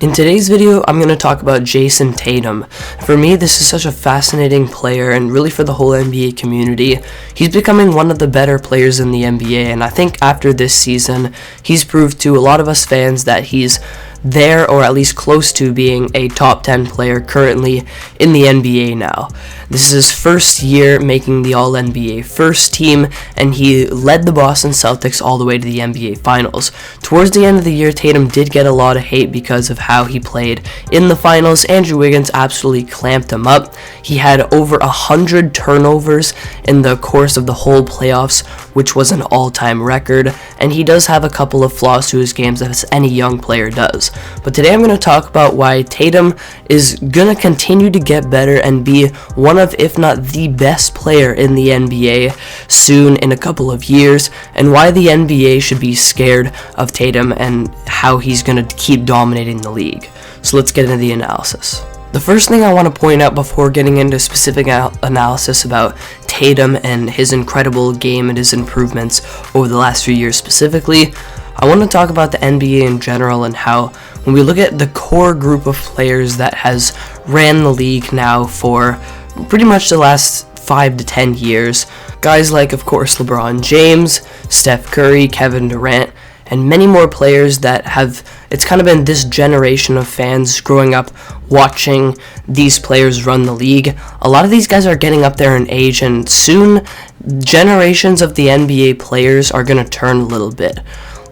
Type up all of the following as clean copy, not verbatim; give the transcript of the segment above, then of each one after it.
In today's video, I'm going to talk about Jayson Tatum. For me, this is such a fascinating player, and really for the whole NBA community. He's becoming one of the better players in the NBA, and I think after this season, he's proved to a lot of us fans that he's there, or at least close to being a top 10 player currently in the NBA now. This is his first year making the All-NBA first team, and he led the Boston Celtics all the way to the NBA Finals. Towards the end of the year, Tatum did get a lot of hate because of how he played in the finals. Andrew Wiggins absolutely clamped him up. He had over 100 turnovers in the course of the whole playoffs, which was an all-time record, and he does have a couple of flaws to his games, as any young player does. But today I'm going to talk about why Tatum is going to continue to get better and be one of, if not the best player in the NBA soon in a couple of years, and why the NBA should be scared of Tatum and how he's going to keep dominating the league. So let's get into the analysis. The first thing I want to point out before getting into specific analysis about Tatum and his incredible game and his improvements over the last few years specifically, I want to talk about the NBA in general and how when we look at the core group of players that has ran the league now for pretty much the last 5 to 10 years, guys like, of course, LeBron James, Steph Curry, Kevin Durant, and many more players that have, it's kind of been this generation of fans growing up watching these players run the league. A lot of these guys are getting up there in age, and soon generations of the NBA players are going to turn a little bit.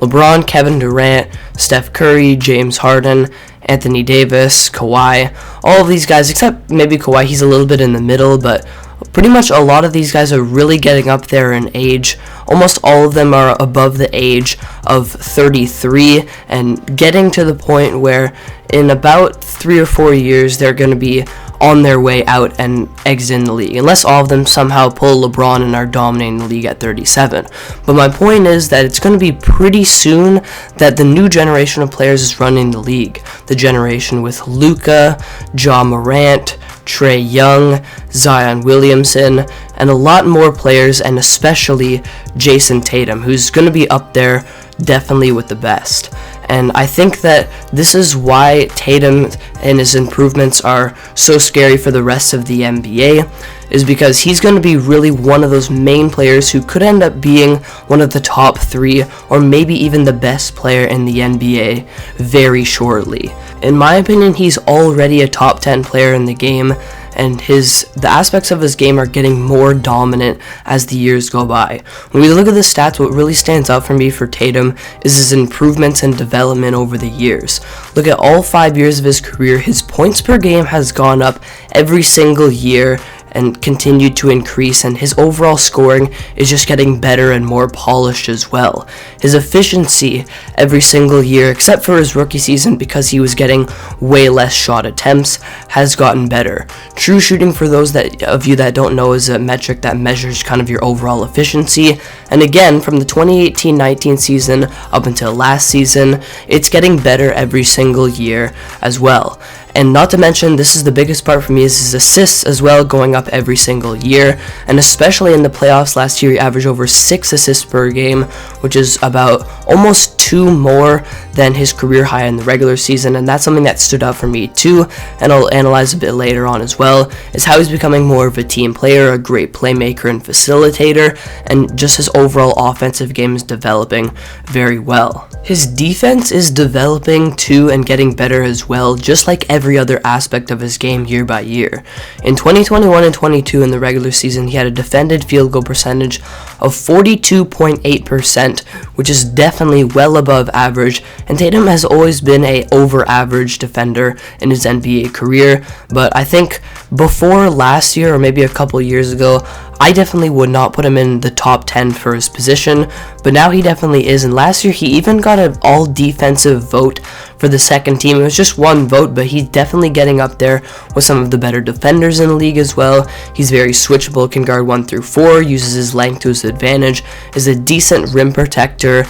LeBron, Kevin Durant, Steph Curry, James Harden, Anthony Davis, Kawhi, all of these guys, except maybe Kawhi, he's a little bit in the middle, but pretty much a lot of these guys are really getting up there in age. Almost all of them are above the age of 33 and getting to the point where in about 3 or 4 years they're going to be on their way out and exiting the league, unless all of them somehow pull LeBron and are dominating the league at 37. But my point is that it's going to be pretty soon that the new generation of players is running the league. The generation with Luka, Ja Morant, Trae Young, Zion Williamson, and a lot more players, and especially Jayson Tatum, who's going to be up there definitely with the best. And I think that this is why Tatum and his improvements are so scary for the rest of the NBA, is because he's going to be really one of those main players who could end up being one of the top 3 or maybe even the best player in the NBA very shortly. In my opinion, he's already a top 10 player in the game, and the aspects of his game are getting more dominant as the years go by. When we look at the stats, what really stands out for me for Tatum is his improvements and development over the years. Look at all 5 years of his career, his points per game has gone up every single year and continued to increase, and his overall scoring is just getting better and more polished as well. His efficiency every single year, except for his rookie season because he was getting way less shot attempts, has gotten better. True shooting, for those of you that don't know, is a metric that measures kind of your overall efficiency, and again, from the 2018-19 season up until last season, it's getting better every single year as well. And not to mention, this is the biggest part for me, is his assists as well, going up every single year. And especially in the playoffs last year, he averaged over 6 assists per game, which is about almost 2 more than his career high in the regular season. And that's something that stood out for me too, and I'll analyze a bit later on as well, is how he's becoming more of a team player, a great playmaker and facilitator, and just his overall offensive game is developing very well. His defense is developing too and getting better as well, just like every other aspect of his game year by year. In 2021 and 22 in the regular season, he had a defended field goal percentage of 42.8%, which is definitely well above average, and Tatum has always been a over average defender in his NBA career, but I think before last year or maybe a couple years ago, I definitely would not put him in the top 10 for his position, but now he definitely is, and last year he even got an all-defensive vote for the second team. It was just 1 vote, but he's definitely getting up there with some of the better defenders in the league as well. He's very switchable, can guard 1 through 4, uses his length to his advantage, is a decent rim protector,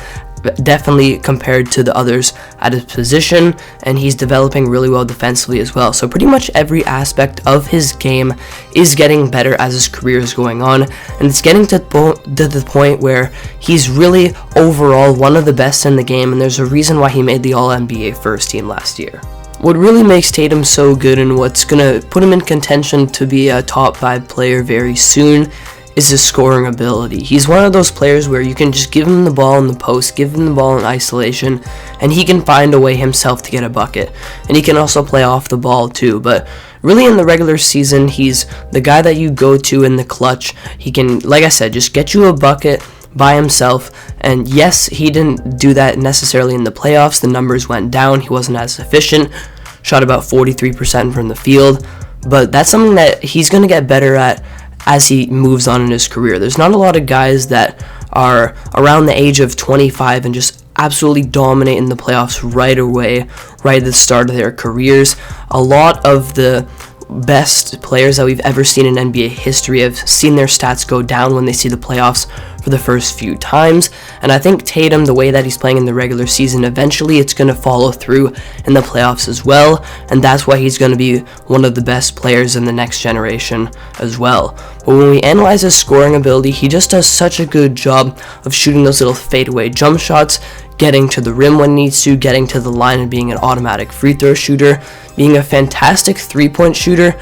definitely compared to the others at his position, and he's developing really well defensively as well. So pretty much every aspect of his game is getting better as his career is going on, and it's getting to the point where he's really overall one of the best in the game, and there's a reason why he made the All-NBA first team last year. what really makes Tatum so good and what's going to put him in contention to be a top 5 player very soon is his scoring ability. He's one of those players where you can just give him the ball in the post, give him the ball in isolation, and he can find a way himself to get a bucket. And he can also play off the ball too, but really in the regular season, he's the guy that you go to in the clutch. He can, like I said, just get you a bucket by himself. And yes, he didn't do that necessarily in the playoffs. The numbers went down. He wasn't as efficient. Shot about 43% from the field. But that's something that he's going to get better at as he moves on in his career. There's not a lot of guys that are around the age of 25 and just absolutely dominate in the playoffs right away, right at the start of their careers. A lot of the best players that we've ever seen in NBA history have seen their stats go down when they see the playoffs for the first few times, and I think Tatum, the way that he's playing in the regular season, eventually it's going to follow through in the playoffs as well, and that's why he's going to be one of the best players in the next generation as well. But when we analyze his scoring ability, he just does such a good job of shooting those little fadeaway jump shots, getting to the rim when needs to, getting to the line and being an automatic free throw shooter, being a fantastic three-point shooter.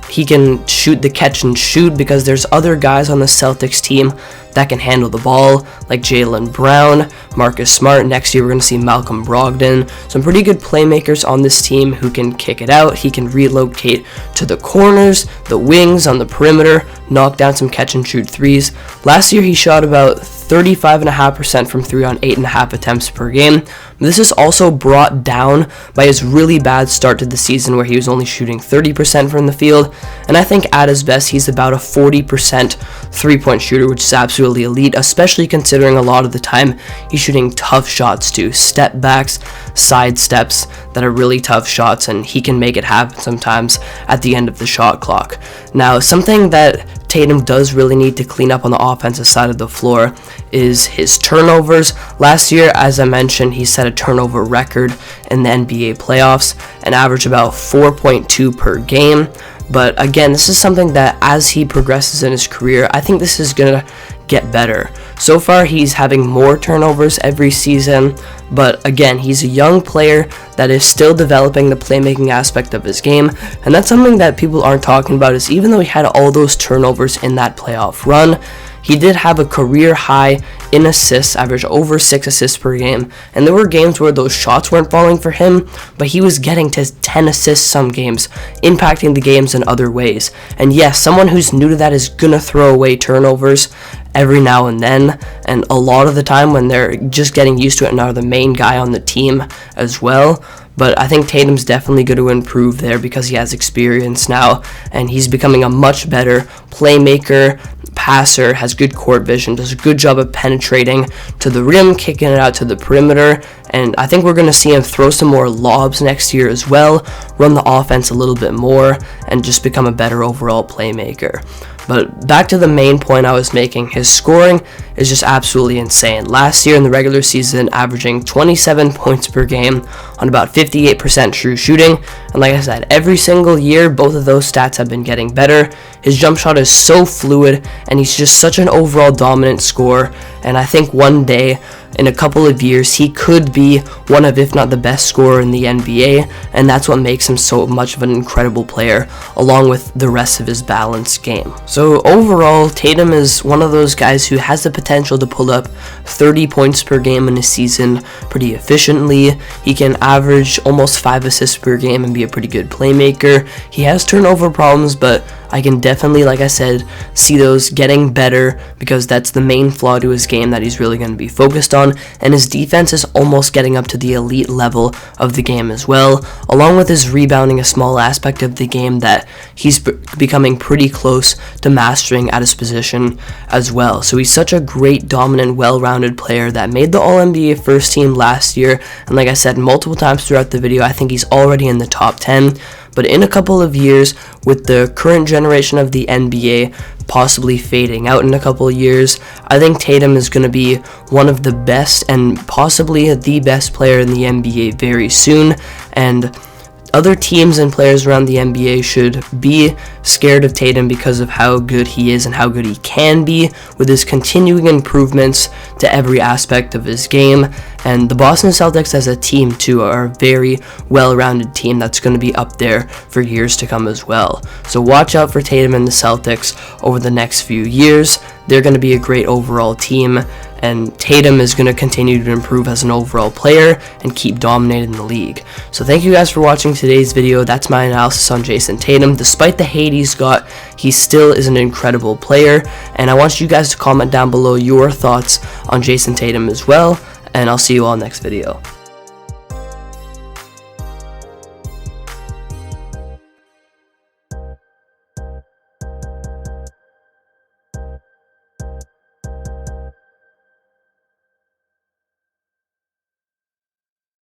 He can shoot the catch and shoot because there's other guys on the Celtics team that can handle the ball, like Jaylen Brown, Marcus Smart. Next year we're going to see Malcolm Brogdon. Some pretty good playmakers on this team who can kick it out. He can relocate to the corners, the wings, on the perimeter, knock down some catch and shoot threes. Last year he shot about 35.5% from 3 on 8.5 attempts per game. This is also brought down by his really bad start to the season where he was only shooting 30% from the field, and I think at his best he's about a 40% three-point shooter, which is absolutely elite, especially considering a lot of the time he's shooting tough shots too, step backs, side steps that are really tough shots, and he can make it happen sometimes at the end of the shot clock. Now, something that Tatum does really need to clean up on the offensive side of the floor is his turnovers. Last year, as I mentioned, he set a turnover record in the NBA playoffs and averaged about 4.2 per game. But again, this is something that as he progresses in his career, I think this is going to get better. So far, he's having more turnovers every season, but again, he's a young player that is still developing the playmaking aspect of his game, and that's something that people aren't talking about, is even though he had all those turnovers in that playoff run, he did have a career high in assists, averaged over 6 assists per game, and there were games where those shots weren't falling for him, but he was getting to 10 assists some games, impacting the games in other ways. And yes, someone who's new to that is gonna throw away turnovers every now and then, and a lot of the time when they're just getting used to it and are the main guy on the team as well. But I think Tatum's definitely going to improve there because he has experience now, and he's becoming a much better playmaker, passer, has good court vision, does a good job of penetrating to the rim, kicking it out to the perimeter, and I think we're going to see him throw some more lobs next year as well, run the offense a little bit more, and just become a better overall playmaker. But back to the main point I was making, his scoring is just absolutely insane. Last year in the regular season, averaging 27 points per game on about 58% true shooting. And like I said, every single year, both of those stats have been getting better. His jump shot is so fluid, and he's just such an overall dominant scorer. And I think one day, in a couple of years, he could be one of, if not the best scorer in the NBA, and that's what makes him so much of an incredible player, along with the rest of his balanced game. So overall, Tatum is one of those guys who has the potential to pull up 30 points per game in a season pretty efficiently. He can average almost 5 assists per game and be a pretty good playmaker. He has turnover problems, but I can definitely, like I said, see those getting better because that's the main flaw to his game that he's really going to be focused on, and his defense is almost getting up to the elite level of the game as well, along with his rebounding, a small aspect of the game that he's becoming pretty close to mastering at his position as well. So he's such a great, dominant, well-rounded player that made the All-NBA first team last year, and like I said multiple times throughout the video, I think he's already in the top 10. But in a couple of years, with the current generation of the NBA possibly fading out in a couple of years, I think Tatum is going to be one of the best and possibly the best player in the NBA very soon. And other teams and players around the NBA should be scared of Tatum because of how good he is and how good he can be with his continuing improvements to every aspect of his game. And the Boston Celtics as a team too are a very well-rounded team that's going to be up there for years to come as well. So watch out for Tatum and the Celtics over the next few years. They're going to be a great overall team, and Tatum is going to continue to improve as an overall player and keep dominating the league. So thank you guys for watching today's video. That's my analysis on Jayson Tatum. Despite the hate he's got, he still is an incredible player, and I want you guys to comment down below your thoughts on Jayson Tatum as well, and I'll see you all next video.